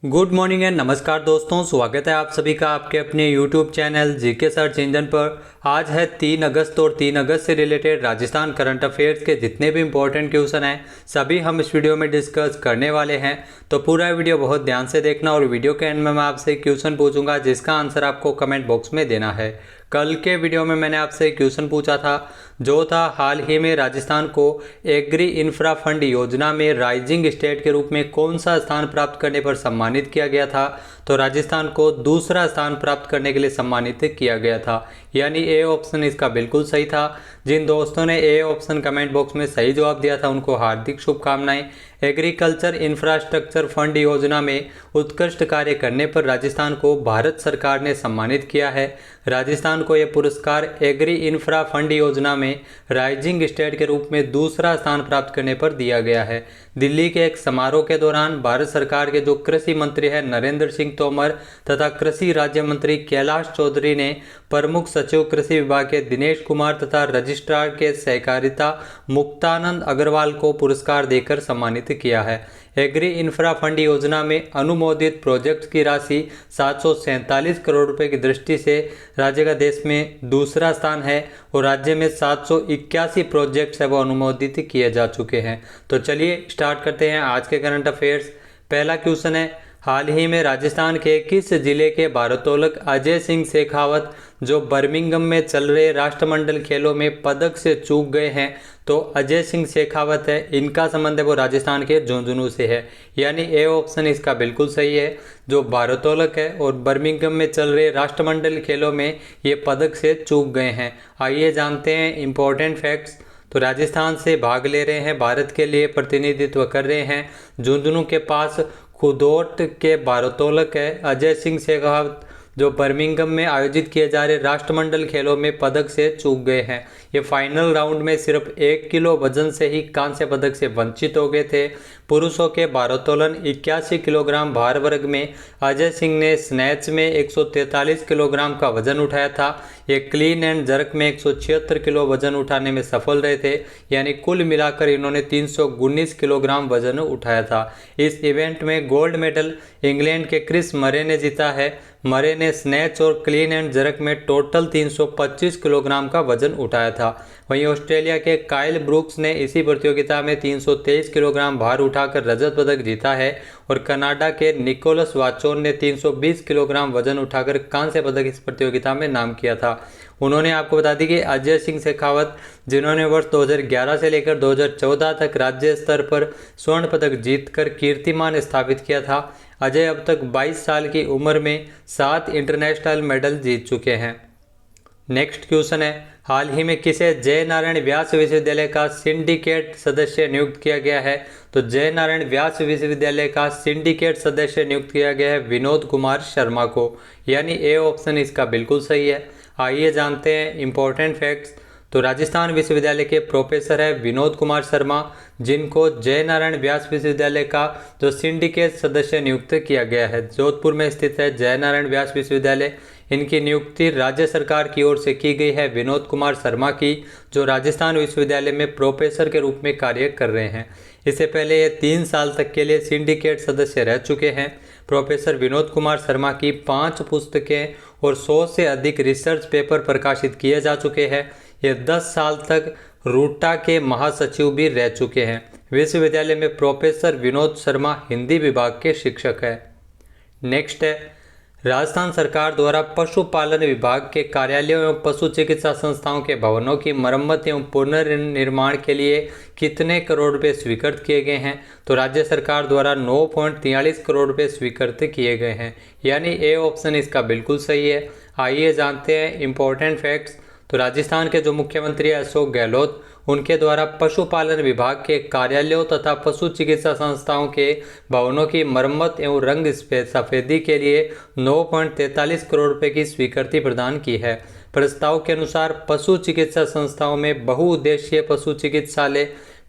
Good morning and नमस्कार दोस्तों, स्वागत है आप सभी का आपके अपने YouTube channel GK search engine पर। आज है 3 अगस्त और 3 अगस्त से रिलेटेड राजस्थान करंट अफेयर्स के जितने भी इंपॉर्टेंट क्वेश्चन हैं सभी हम इस वीडियो में डिस्कस करने वाले हैं। तो पूरा वीडियो बहुत ध्यान से देखना और वीडियो के एंड में मैं आपसे क्वेश्चन पूछूंगा जिसका आंसर आपको कमेंट बॉक्स में देना है। कल के वीडियो में मैंने आपसे क्वेश्चन पूछा था जो था हाल ही में राजस्थान को एग्री इंफ्रा फंड योजना में राइजिंग स्टेट के रूप में कौन सा स्थान प्राप्त करने पर सम्मानित किया गया था। तो राजस्थान को दूसरा स्थान प्राप्त करने के लिए सम्मानित किया गया था, यानी ए ऑप्शन इसका बिल्कुल सही था। जिन दोस्तों ने ए ऑप्शन कमेंट बॉक्स में सही जवाब दिया था उनको हार्दिक शुभकामनाएं। एग्रीकल्चर इंफ्रास्ट्रक्चर फंड योजना में उत्कृष्ट कार्य करने पर राजस्थान को भारत सरकार ने सम्मानित किया है। राजस्थान को यह पुरस्कार एग्री इंफ्रा फंड योजना में राइजिंग स्टेट के रूप में दूसरा स्थान प्राप्त करने पर दिया गया है। दिल्ली के एक समारोह के दौरान भारत सरकार के जो कृषि मंत्री है नरेंद्र सिंह तोमर तथा कृषि राज्य मंत्री कैलाश चौधरी ने प्रमुख सचिव कृषि विभाग के दिनेश कुमार तथा रजिस्ट्रार के सहकारिता मुक्तानंद अग्रवाल को पुरस्कार देकर सम्मानित किया है। एग्री इंफ्रा फंड योजना में अनुमोदित प्रोजेक्ट की राशि 747 करोड़ रुपए की दृष्टि से राज्य का देश में दूसरा स्थान है और राज्य में 781 प्रोजेक्ट्स है वो अनुमोदित किए जा चुके हैं। तो चलिए स्टार्ट करते हैं आज के करंट अफेयर्स। पहला क्वेश्चन है, हाल ही में राजस्थान के किस जिले के भारोत्तोलक अजय सिंह शेखावत जो बर्मिंघम में चल रहे राष्ट्रमंडल खेलों में पदक से चूक गए हैं। तो अजय सिंह शेखावत है, इनका संबंध है वो राजस्थान के झुंझुनू से है, यानी ए ऑप्शन इसका बिल्कुल सही है। जो भारोत्तोलक है और बर्मिंघम में चल रहे राष्ट्रमंडल खेलों में ये पदक से चूक गए हैं। आइए जानते हैं इंपॉर्टेंट फैक्ट्स। तो राजस्थान से भाग ले रहे हैं, भारत के लिए प्रतिनिधित्व कर रहे हैं। झुंझुनू के पास खुदोट के भारोत्तोलक है अजय सिंह शेखावत जो बर्मिंघम में आयोजित किए जा रहे राष्ट्रमंडल खेलों में पदक से चूक गए हैं। ये फाइनल राउंड में सिर्फ 1 किलो वजन से ही कांस्य पदक से वंचित हो गए थे। पुरुषों के भारोत्तोलन 81 किलोग्राम भार वर्ग में अजय सिंह ने स्नैच में 143 किलोग्राम का वजन उठाया था। ये क्लीन एंड जर्क में 176 किलो वजन उठाने में सफल रहे थे, यानी कुल मिलाकर इन्होंने 319 किलोग्राम वजन उठाया था। इस इवेंट में गोल्ड मेडल इंग्लैंड के क्रिस मरे ने जीता है। मरे ने स्नैच और क्लीन एंड जर्क में टोटल 325 किलोग्राम का वजन उठाया था। वहीं ऑस्ट्रेलिया के काइल ब्रुक्स ने इसी प्रतियोगिता में 323 किलोग्राम भार उठाकर रजत पदक जीता है और कनाडा के निकोलस वाचोन ने 320 किलोग्राम वजन उठाकर कांस्य पदक इस प्रतियोगिता में नाम किया था। उन्होंने आपको बता दी कि अजय सिंह शेखावत जिन्होंने वर्ष 2011 से लेकर 2014 तक राज्य स्तर पर स्वर्ण पदक जीतकर कीर्तिमान स्थापित किया था। अजय अब तक 22 साल की उम्र में 7 इंटरनेशनल मेडल जीत चुके हैं। नेक्स्ट क्वेश्चन है, हाल ही में किसे जय नारायण व्यास विश्वविद्यालय का सिंडिकेट सदस्य नियुक्त किया गया है। तो जय नारायण व्यास विश्वविद्यालय का सिंडिकेट सदस्य नियुक्त किया गया है विनोद कुमार शर्मा को, यानी ए ऑप्शन इसका बिल्कुल सही है। आइए जानते हैं इंपॉर्टेंट फैक्ट्स। तो राजस्थान विश्वविद्यालय के प्रोफेसर है विनोद कुमार शर्मा जिनको जय नारायण व्यास विश्वविद्यालय का जो सिंडिकेट सदस्य नियुक्त किया गया है। जोधपुर में स्थित है जय नारायण व्यास विश्वविद्यालय। इनकी नियुक्ति राज्य सरकार की ओर से की गई है विनोद कुमार शर्मा की, जो राजस्थान विश्वविद्यालय में प्रोफेसर के रूप में कार्य कर रहे हैं। इससे पहले ये 3 साल तक के लिए सिंडिकेट सदस्य रह चुके हैं। प्रोफेसर विनोद कुमार शर्मा की 5 पुस्तकें और 100 से अधिक रिसर्च पेपर प्रकाशित किए जा चुके हैं। ये 10 साल तक रूटा के महासचिव भी रह चुके हैं। विश्वविद्यालय में प्रोफेसर विनोद शर्मा हिंदी विभाग के शिक्षक है। नेक्स्ट है, राजस्थान सरकार द्वारा पशुपालन विभाग के कार्यालयों एवं पशु चिकित्सा संस्थाओं के भवनों की मरम्मत एवं पुनर्निर्माण के लिए कितने करोड़ रुपए स्वीकृत किए गए हैं। तो राज्य सरकार द्वारा 9.43 करोड़ रुपए स्वीकृत किए गए हैं, यानी ए ऑप्शन इसका बिल्कुल सही है। आइए जानते हैं इंपॉर्टेंट फैक्ट्स। तो राजस्थान के जो मुख्यमंत्री है अशोक गहलोत, उनके द्वारा पशुपालन विभाग के कार्यालयों तथा पशु चिकित्सा संस्थाओं के भवनों की मरम्मत एवं रंग सफेदी के लिए 9.43 करोड़ रुपए की स्वीकृति प्रदान की है। प्रस्ताव के अनुसार पशु चिकित्सा संस्थाओं में बहुउद्देशीय पशु चिकित्सालय,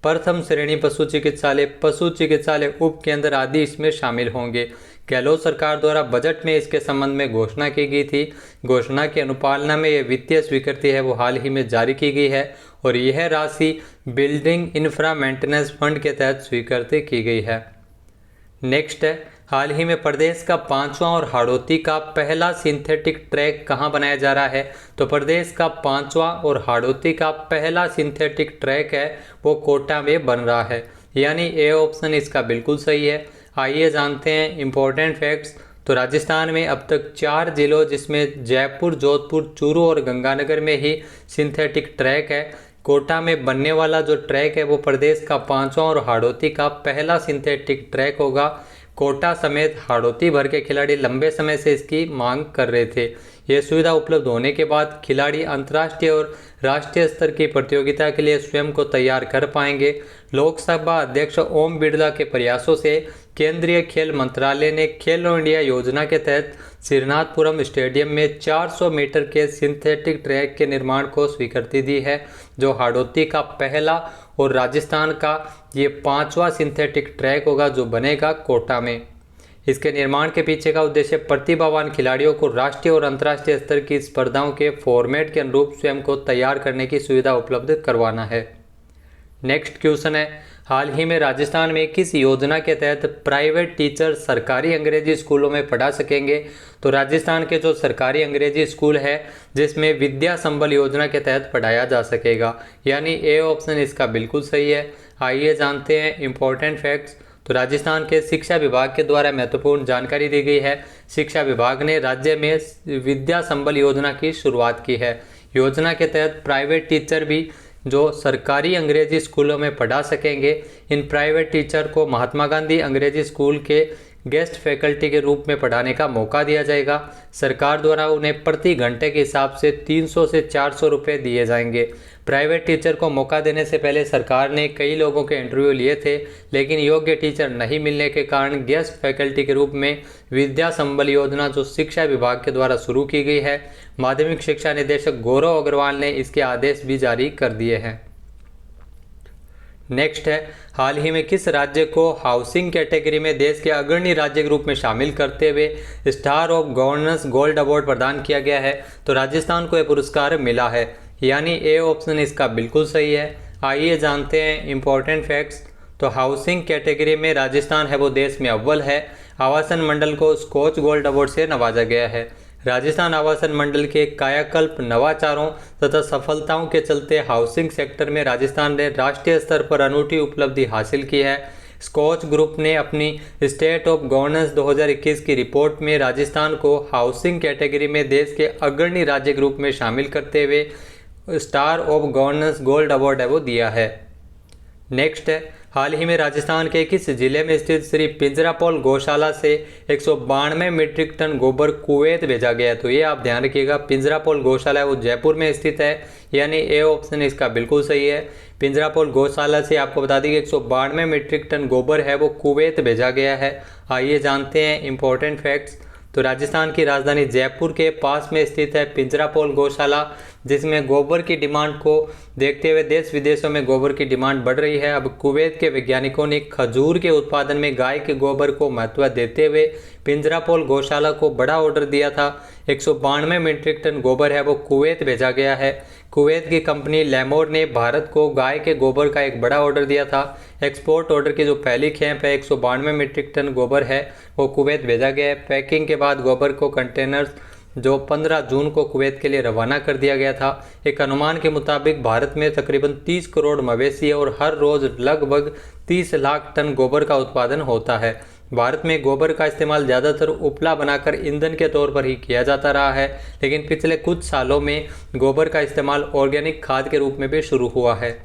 प्रथम श्रेणी पशु चिकित्सालय उप केंद्र आदि इसमें शामिल होंगे। गहलोत सरकार द्वारा बजट में इसके संबंध में घोषणा की गई थी। घोषणा की अनुपालना में यह वित्तीय स्वीकृति है वो हाल ही में जारी की गई है और यह राशि बिल्डिंग इंफ्रा मेंटेनेंस फंड के तहत स्वीकृत की गई है। नेक्स्ट है, हाल ही में प्रदेश का 5वां और हाड़ौती का पहला सिंथेटिक ट्रैक कहां बनाया जा रहा है? तो प्रदेश का 5वां और हाड़ौती का पहला सिंथेटिक ट्रैक है वो कोटा में बन रहा है, यानी ए ऑप्शन इसका बिल्कुल सही है। आइए जानते हैं इम्पोर्टेंट फैक्ट्स। तो राजस्थान में अब तक 4 जिलों जिसमें जयपुर, जोधपुर, चूरू और गंगानगर में ही सिंथेटिक ट्रैक है। कोटा में बनने वाला जो ट्रैक है वो प्रदेश का 5वां और हाड़ौती का पहला सिंथेटिक ट्रैक होगा। कोटा समेत हाड़ौती भर के खिलाड़ी लंबे समय से इसकी मांग कर रहे थे। यह सुविधा उपलब्ध होने के बाद खिलाड़ी अंतर्राष्ट्रीय और राष्ट्रीय स्तर की प्रतियोगिता के लिए स्वयं को तैयार कर पाएंगे। लोकसभा अध्यक्ष ओम बिरला के प्रयासों से केंद्रीय खेल मंत्रालय ने खेलो इंडिया योजना के तहत श्रीनाथपुरम स्टेडियम में 400 मीटर के सिंथेटिक ट्रैक के निर्माण को स्वीकृति दी है, जो हाड़ौती का पहला और राजस्थान का ये 5वां सिंथेटिक ट्रैक होगा जो बनेगा कोटा में। इसके निर्माण के पीछे का उद्देश्य प्रतिभावान खिलाड़ियों को राष्ट्रीय और अंतर्राष्ट्रीय स्तर की स्पर्धाओं के फॉर्मेट के अनुरूप स्वयं को तैयार करने की सुविधा उपलब्ध करवाना है। नेक्स्ट क्वेश्चन है, हाल ही में राजस्थान में किस योजना के तहत प्राइवेट टीचर सरकारी अंग्रेजी स्कूलों में पढ़ा सकेंगे? तो राजस्थान के जो सरकारी अंग्रेजी स्कूल है जिसमें विद्या संबल योजना के तहत पढ़ाया जा सकेगा, यानी ए ऑप्शन इसका बिल्कुल सही है। आइए जानते हैं इम्पोर्टेंट फैक्ट्स। तो राजस्थान के शिक्षा विभाग के द्वारा महत्वपूर्ण जानकारी दी गई है। शिक्षा विभाग ने राज्य में विद्या संबल योजना की शुरुआत की है। योजना के तहत प्राइवेट टीचर भी जो सरकारी अंग्रेजी स्कूलों में पढ़ा सकेंगे। इन प्राइवेट टीचर को महात्मा गांधी अंग्रेजी स्कूल के गेस्ट फैकल्टी के रूप में पढ़ाने का मौका दिया जाएगा। सरकार द्वारा उन्हें प्रति घंटे के हिसाब से 300 से 400 रुपये दिए जाएंगे। प्राइवेट टीचर को मौका देने से पहले सरकार ने कई लोगों के इंटरव्यू लिए थे, लेकिन योग्य टीचर नहीं मिलने के कारण गेस्ट फैकल्टी के रूप में विद्या संबल योजना जो शिक्षा विभाग के द्वारा शुरू की गई है, माध्यमिक शिक्षा निदेशक गौरव अग्रवाल ने इसके आदेश भी जारी कर दिए हैं। नेक्स्ट है, हाल ही में किस राज्य को हाउसिंग कैटेगरी में देश के अग्रणी राज्य के रूप में शामिल करते हुए star of governance gold award प्रदान किया गया है? तो राजस्थान को यह पुरस्कार मिला है, यानी ए ऑप्शन इसका बिल्कुल सही है। आइए जानते हैं इम्पोर्टेंट फैक्ट्स। तो हाउसिंग कैटेगरी में राजस्थान है वो देश में अव्वल है। आवासन मंडल को स्कॉच गोल्ड अवार्ड से नवाजा गया है। राजस्थान आवासन मंडल के कायाकल्प, नवाचारों तथा सफलताओं के चलते हाउसिंग सेक्टर में राजस्थान ने राष्ट्रीय स्तर पर अनूठी उपलब्धि हासिल की है। स्कॉच ग्रुप ने अपनी स्टेट ऑफ गवर्नेंस 2021 की रिपोर्ट में राजस्थान को हाउसिंग कैटेगरी में देश के अग्रणी राज्य के रूप में शामिल करते हुए star of governance gold award है वो दिया है। नेक्स्ट है, हाल ही में राजस्थान के किस जिले में स्थित श्री पिंजरापोल गौशाला से 192 मीट्रिक टन गोबर कुवैत भेजा गया? तो ये आप ध्यान रखिएगा, पिंजरापोल गौशाला है वो जयपुर में स्थित है, यानी ए ऑप्शन इसका बिल्कुल सही है। पिंजरापोल गौशाला से आपको बता दें कि 192 मीट्रिक टन गोबर है वो कुवैत भेजा गया है। आइए जानते हैं इम्पोर्टेंट फैक्ट्स। तो राजस्थान की राजधानी जयपुर के पास में स्थित है पिंजरापोल गौशाला, जिसमें गोबर की डिमांड को देखते हुए देश विदेशों में गोबर की डिमांड बढ़ रही है। अब कुवैत के वैज्ञानिकों ने खजूर के उत्पादन में गाय के गोबर को महत्व देते हुए पिंजरापोल गौशाला को बड़ा ऑर्डर दिया था। 192 मीट्रिक टन गोबर है वो कुवैत भेजा गया है। कुवैत की कंपनी लेमोर ने भारत को गाय के गोबर का एक बड़ा ऑर्डर दिया था। एक्सपोर्ट ऑर्डर की जो पहली खेप है 192 मीट्रिक टन गोबर है वो कुवैत भेजा गया है। पैकिंग के बाद गोबर को कंटेनर्स जो 15 जून को कुवैत के लिए रवाना कर दिया गया था। एक अनुमान के मुताबिक भारत में तकरीबन 30 करोड़ मवेशी है और हर रोज लगभग 30 लाख टन गोबर का उत्पादन होता है। भारत में गोबर का इस्तेमाल ज़्यादातर उपला बनाकर ईंधन के तौर पर ही किया जाता रहा है, लेकिन पिछले कुछ सालों में गोबर का इस्तेमाल ऑर्गेनिक खाद के रूप में भी शुरू हुआ है।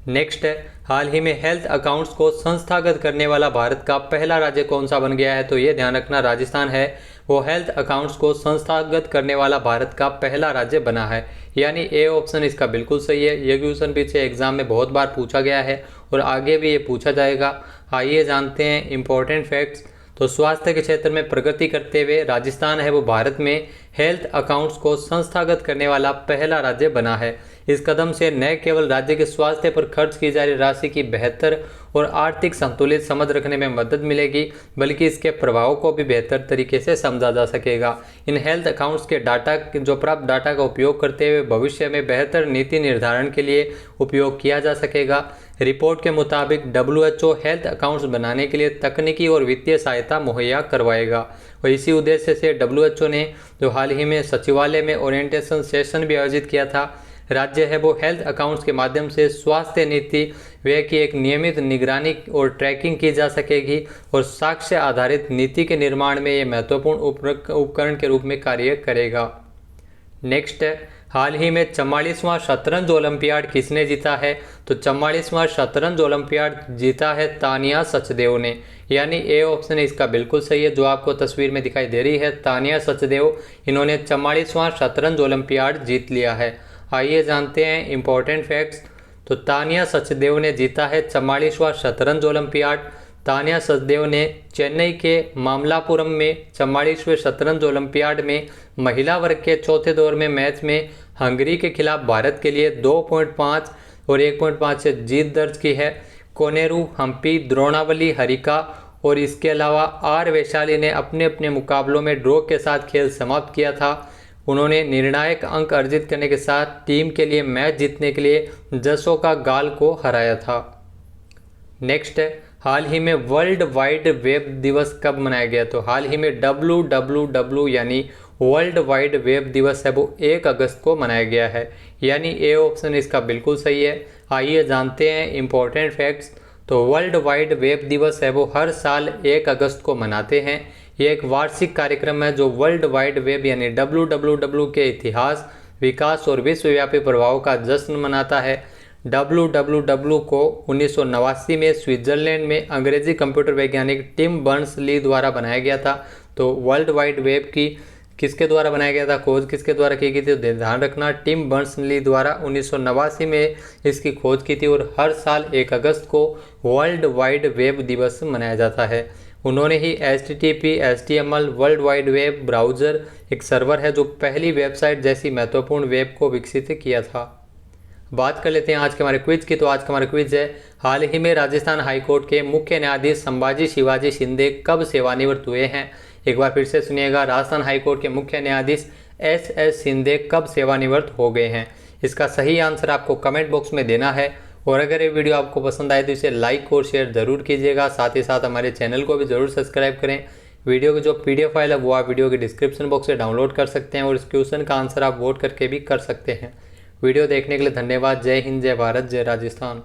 नेक्स्ट है, हाल ही में हेल्थ अकाउंट्स को संस्थागत करने वाला भारत का पहला राज्य कौन सा बन गया है? तो ये ध्यान रखना, राजस्थान है वो हेल्थ अकाउंट्स को संस्थागत करने वाला भारत का पहला राज्य बना है, यानी ए ऑप्शन इसका बिल्कुल सही है। ये क्वेश्चन पीछे एग्जाम में बहुत बार पूछा गया है और आगे भी ये पूछा जाएगा। आइए जानते हैं इम्पोर्टेंट फैक्ट्स। तो स्वास्थ्य के क्षेत्र में प्रगति करते हुए राजस्थान है वो भारत में हेल्थ अकाउंट्स को संस्थागत करने वाला पहला राज्य बना है। इस कदम से न केवल राज्य के स्वास्थ्य पर खर्च की जा रही राशि की बेहतर और आर्थिक संतुलित समझ रखने में मदद मिलेगी, बल्कि इसके प्रभाव को भी बेहतर तरीके से समझा जा सकेगा। इन हेल्थ अकाउंट्स के प्राप्त डाटा का उपयोग करते हुए भविष्य में बेहतर नीति निर्धारण के लिए उपयोग किया जा सकेगा। रिपोर्ट के मुताबिक WHO हेल्थ अकाउंट्स बनाने के लिए तकनीकी और वित्तीय सहायता मुहैया करवाएगा और इसी उद्देश्य से WHO ने जो हाल ही में सचिवालय में ओरिएंटेशन सेशन भी आयोजित किया था, राज्य है वो हेल्थ अकाउंट्स के माध्यम से स्वास्थ्य नीति व्यय की एक नियमित निगरानी और ट्रैकिंग की जा सकेगी और साक्ष्य आधारित नीति के निर्माण में ये महत्वपूर्ण उपकरण के रूप में कार्य करेगा। नेक्स्ट है, हाल ही में 44वां शतरंज ओलंपियाड किसने जीता है? तो 44वां शतरंज ओलंपियाड जीता है तानिया सचदेव ने, यानी ए ऑप्शन इसका बिल्कुल सही है जो आपको तस्वीर में दिखाई दे रही है। तानिया सचदेव, इन्होंने 44वां शतरंज ओलंपियाड जीत लिया है। आइए जानते हैं इंपॉर्टेंट फैक्ट्स। तो तानिया सचदेव ने जीता है 44वां शतरंज ओलंपियाड। तानिया सचदेव ने चेन्नई के मामलापुरम में 44वें शतरंज ओलंपियाड में महिला वर्ग के चौथे दौर में मैच में हंगरी के खिलाफ भारत के लिए 2.5 और 1.5 से जीत दर्ज की है। कोनेरू, हम्पी, द्रोणावली, हरिका और इसके अलावा आर वैशाली ने अपने अपने मुकाबलों में ड्रॉ के साथ खेल समाप्त किया था। उन्होंने निर्णायक अंक अर्जित करने के साथ टीम के लिए मैच जीतने के लिए जसोका गाल को हराया था। नेक्स्ट है, हाल ही में वर्ल्ड वाइड वेब दिवस कब मनाया गया? तो हाल ही में WWW यानी वर्ल्ड वाइड वेब दिवस है वो 1 अगस्त को मनाया गया है, यानी ए ऑप्शन इसका बिल्कुल सही है। आइए जानते हैं इंपॉर्टेंट फैक्ट्स। तो वर्ल्ड वाइड वेब दिवस है वो हर साल 1 अगस्त को मनाते हैं। ये एक वार्षिक कार्यक्रम है जो वर्ल्ड वाइड वेब यानी WWW के इतिहास, विकास और विश्वव्यापी प्रभाव का जश्न मनाता है। WWW को 1989 में स्विट्जरलैंड में अंग्रेजी कंप्यूटर वैज्ञानिक टिम बर्नर्स-ली द्वारा बनाया गया था। तो वर्ल्ड वाइड वेब की किसके द्वारा बनाया गया था, खोज किसके द्वारा की गई थी? तो ध्यान रखना, टिम बर्नर्स-ली द्वारा 1989 में इसकी खोज की थी और हर साल 1 अगस्त को वर्ल्ड वाइड वेब दिवस मनाया जाता है। उन्होंने ही HTTP, HTML world wide web browser एक सर्वर है जो पहली वेबसाइट जैसी महत्वपूर्ण वेब को विकसित किया था। बात कर लेते हैं आज के हमारे क्विज की। तो आज का हमारा क्विज है, हाल ही में राजस्थान हाईकोर्ट के मुख्य न्यायाधीश संभाजी शिवाजी शिंदे कब सेवानिवृत्त हुए हैं? एक बार फिर से सुनिएगा, राजस्थान हाईकोर्ट के मुख्य न्यायाधीश SS शिंदे कब सेवानिवृत्त हो गए हैं? इसका सही आंसर आपको कमेंट बॉक्स में देना है और अगर ये वीडियो आपको पसंद आए तो इसे लाइक और शेयर ज़रूर कीजिएगा। साथ ही साथ हमारे चैनल को भी ज़रूर सब्सक्राइब करें। वीडियो की जो PDF फाइल है वो आप वीडियो के डिस्क्रिप्शन बॉक्स से डाउनलोड कर सकते हैं और इस क्वेश्चन का आंसर आप वोट करके भी कर सकते हैं। वीडियो देखने के लिए धन्यवाद। जय हिंद, जय भारत, जय राजस्थान।